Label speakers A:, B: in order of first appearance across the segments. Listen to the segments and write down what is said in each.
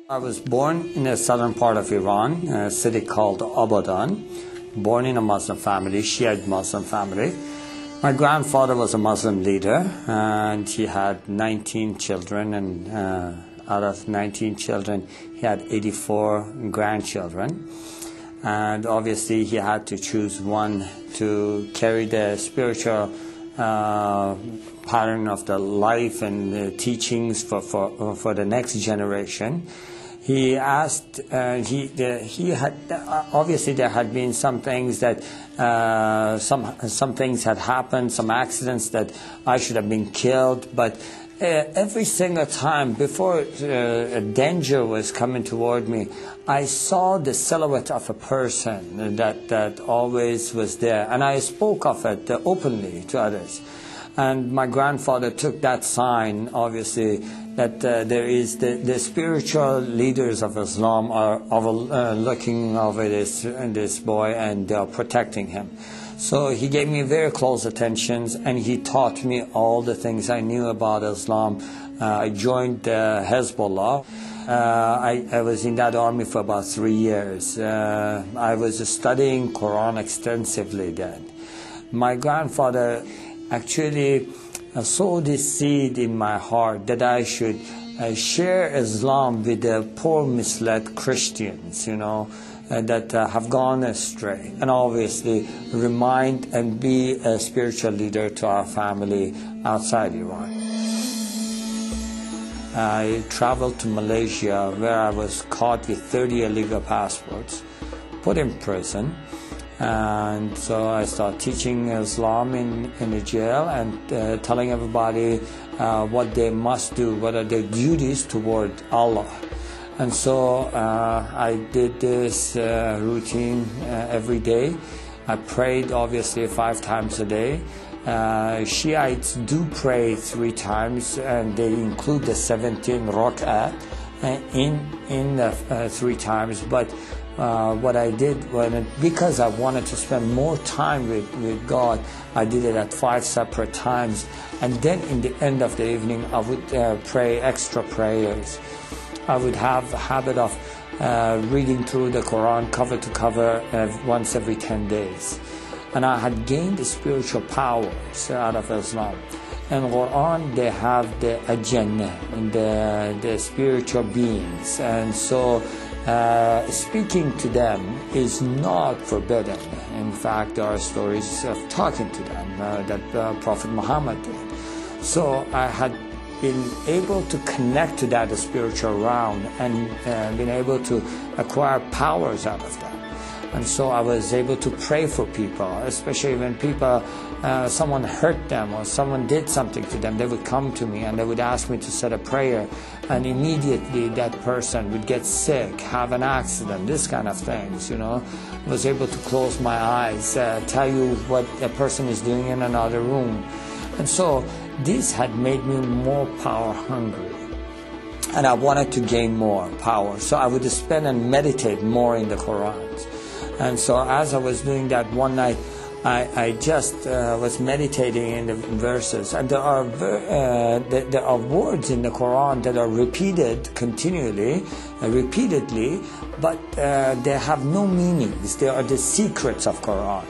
A: I was born in the southern part of Iran, a city called Abadan. Born in a Muslim family, Shiite Muslim family. My grandfather was a Muslim leader, and he had 19 children, and out of 19 children, he had 84 grandchildren. And obviously, he had to choose one to carry the spiritual pattern of the life and the teachings for the next generation. He asked, he had, obviously there had been some things that, some things had happened, some accidents that I should have been killed, but every single time before a danger was coming toward me, I saw the silhouette of a person that always was there, and I spoke of it openly to others. And my grandfather took that sign, obviously, that there is the spiritual leaders of Islam are looking over this boy, and they are protecting him. So he gave me very close attentions, and he taught me all the things I knew about Islam. I joined Hezbollah. I was in that army for about 3 years. I was studying Quran extensively then. My grandfather actually sowed this seed in my heart that I should share Islam with the poor, misled Christians, you know, that have gone astray, and obviously remind and be a spiritual leader to our family outside Iran. I traveled to Malaysia, where I was caught with 30 illegal passports, put in prison. And so I started teaching Islam in the jail, and telling everybody what they must do, what are their duties toward Allah. And so I did this routine every day. I prayed obviously 5 times a day. Shiites do pray 3 times, and they include the 17 rak'ah in the 3 times. But what I did, because I wanted to spend more time with God, I did it at 5 separate times. And then in the end of the evening, I would pray extra prayers. I would have a habit of reading through the Quran cover to cover once every 10 days. And I had gained the spiritual powers out of Islam. In Quran, they have the Jannah and the spiritual beings. And so speaking to them is not forbidden. In fact, there are stories of talking to them that Prophet Muhammad did. So I had been able to connect to that spiritual realm, and been able to acquire powers out of that. And so I was able to pray for people, especially when people, someone hurt them or someone did something to them. They would come to me and they would ask me to say a prayer, and immediately that person would get sick, have an accident, this kind of things, you know. I was able to close my eyes, tell you what a person is doing in another room. And so this had made me more power hungry, and I wanted to gain more power. So I would spend and meditate more in the Quran. And so as I was doing that one night, I just was meditating in the verses, and there are words in the Quran that are repeated continually, repeatedly, but they have no meanings. They are the secrets of Quran.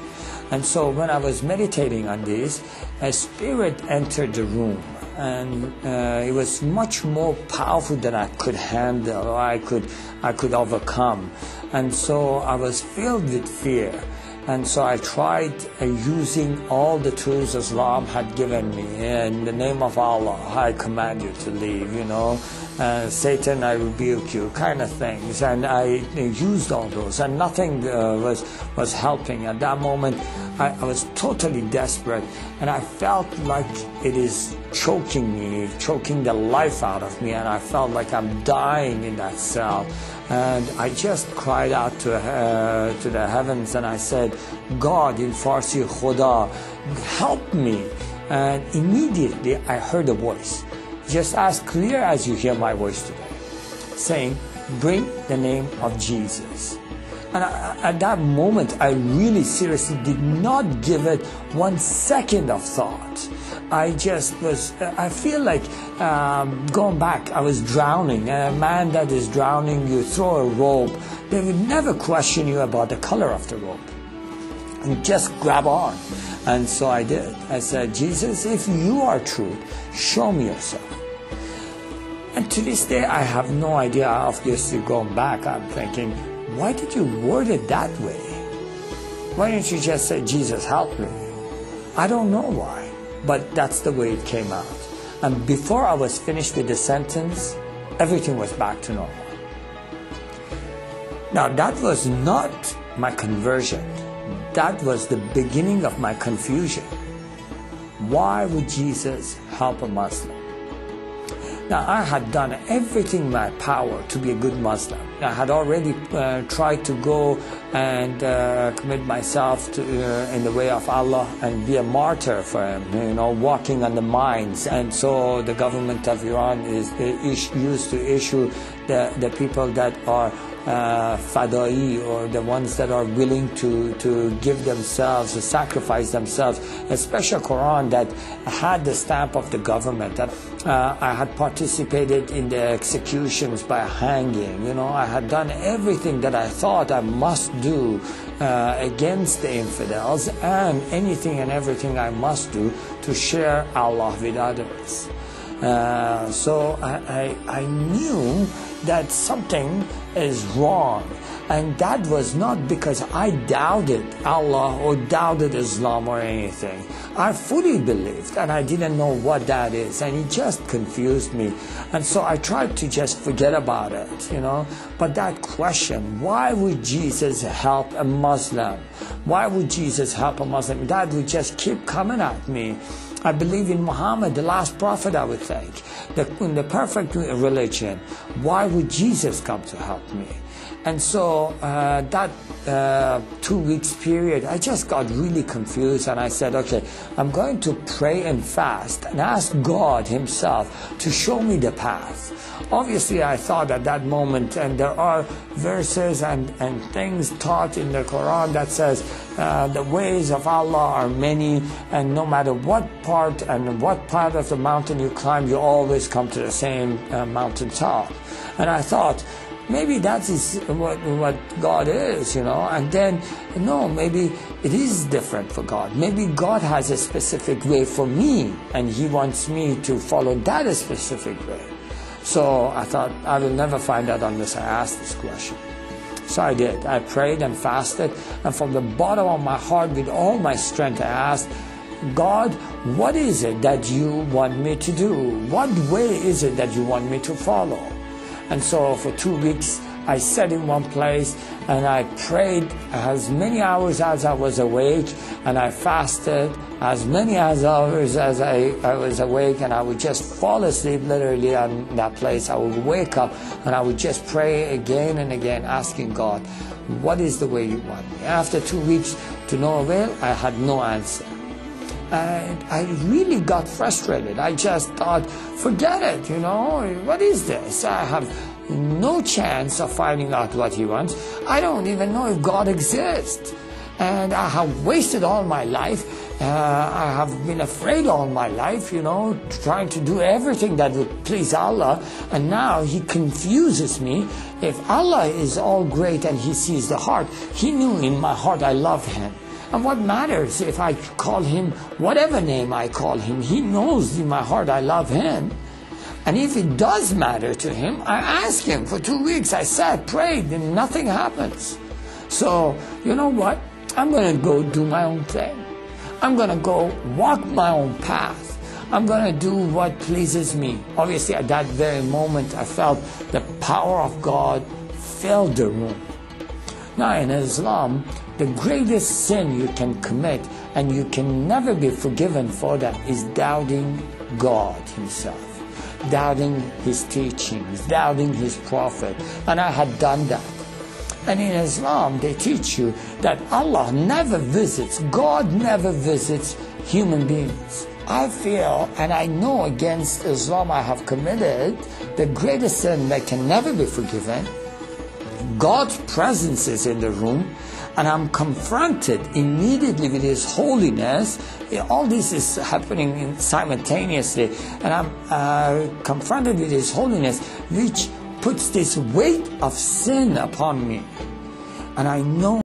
A: And so when I was meditating on this, a spirit entered the room, and it was much more powerful than I could handle, or I could overcome. And so I was filled with fear. And so I tried using all the tools Islam had given me. In the name of Allah, I command you to leave, you know. Satan, I rebuke you, kind of things. And I used all those, and nothing was helping. At that moment, I was totally desperate, and I felt like it is choking me, choking the life out of me, and I felt like I'm dying in that cell. And I just cried out to the heavens, and I said, God, in Farsi, Khuda, help me. And immediately I heard a voice, just as clear as you hear my voice today, saying, bring the name of Jesus. And at that moment, I really seriously did not give it 1 second of thought. I feel like going back, I was drowning. A man that is drowning, you throw a rope, they would never question you about the color of the rope. And just grab on. And so I did. I said, Jesus, if you are true, show me yourself. And to this day, I have no idea. Obviously, going back, I'm thinking, why did you word it that way? Why didn't you just say, Jesus, help me? I don't know why, but that's the way it came out. And before I was finished with the sentence, everything was back to normal. Now, that was not my conversion. That was the beginning of my confusion. Why would Jesus help a Muslim? Now, I had done everything in my power to be a good Muslim. I had already tried to go and commit myself to, in the way of Allah and be a martyr for Him, walking on the mines. And so the government of Iran used to issue the people that are fadai, or the ones that are willing to give themselves, to sacrifice themselves, a special Quran that had the stamp of the government. I had participated in the executions by hanging. I had done everything that I thought I must do against the infidels, and anything and everything I must do to share Allah with others. So I knew that something is wrong, and that was not because I doubted Allah or doubted Islam or anything. I fully believed, and I didn't know what that is, and it just confused me. And so I tried to just forget about it, But that question, why would Jesus help a Muslim? Why would Jesus help a Muslim? That would just keep coming at me. I believe in Muhammad, the last prophet, I would think, in the perfect religion. Why would Jesus come to help me? And so that 2 weeks period, I just got really confused, and I said, okay, I'm going to pray and fast and ask God Himself to show me the path. Obviously, I thought at that moment, and there are verses and things taught in the Quran that says the ways of Allah are many, and no matter what part of the mountain you climb, you always come to the same mountain top. And I thought, maybe that is what God is, And then, no, maybe it is different for God. Maybe God has a specific way for me, and He wants me to follow that specific way. So I thought, I will never find out unless I ask this question. So I did. I prayed and fasted, and from the bottom of my heart, with all my strength, I asked, God, what is it that you want me to do? What way is it that you want me to follow? And so for 2 weeks, I sat in one place and I prayed as many hours as I was awake, and I fasted as many hours as I was awake, and I would just fall asleep literally on that place. I would wake up and I would just pray again and again, asking God, what is the way you want me? After 2 weeks, to no avail, I had no answer. And I really got frustrated. I just thought, forget it, what is this? I have no chance of finding out what He wants. I don't even know if God exists. And I have wasted all my life. I have been afraid all my life, trying to do everything that would please Allah. And now He confuses me. If Allah is all great and He sees the heart, He knew in my heart I love Him. And what matters if I call Him whatever name I call Him? He knows in my heart I love Him. And if it does matter to Him, I ask Him. For 2 weeks I sat, prayed, and nothing happens. So, you know what? I'm going to go do my own thing. I'm going to go walk my own path. I'm going to do what pleases me. Obviously, at that very moment, I felt the power of God filled the room. Now, in Islam, the greatest sin you can commit, and you can never be forgiven for that, is doubting God Himself, doubting His teachings, doubting His prophet. And I had done that. And in Islam, they teach you that Allah never visits, God never visits human beings. I feel, and I know against Islam I have committed the greatest sin that can never be forgiven. God's presence is in the room, and I'm confronted immediately with His holiness. All this is happening simultaneously, and I'm confronted with His holiness, which puts this weight of sin upon me. And I know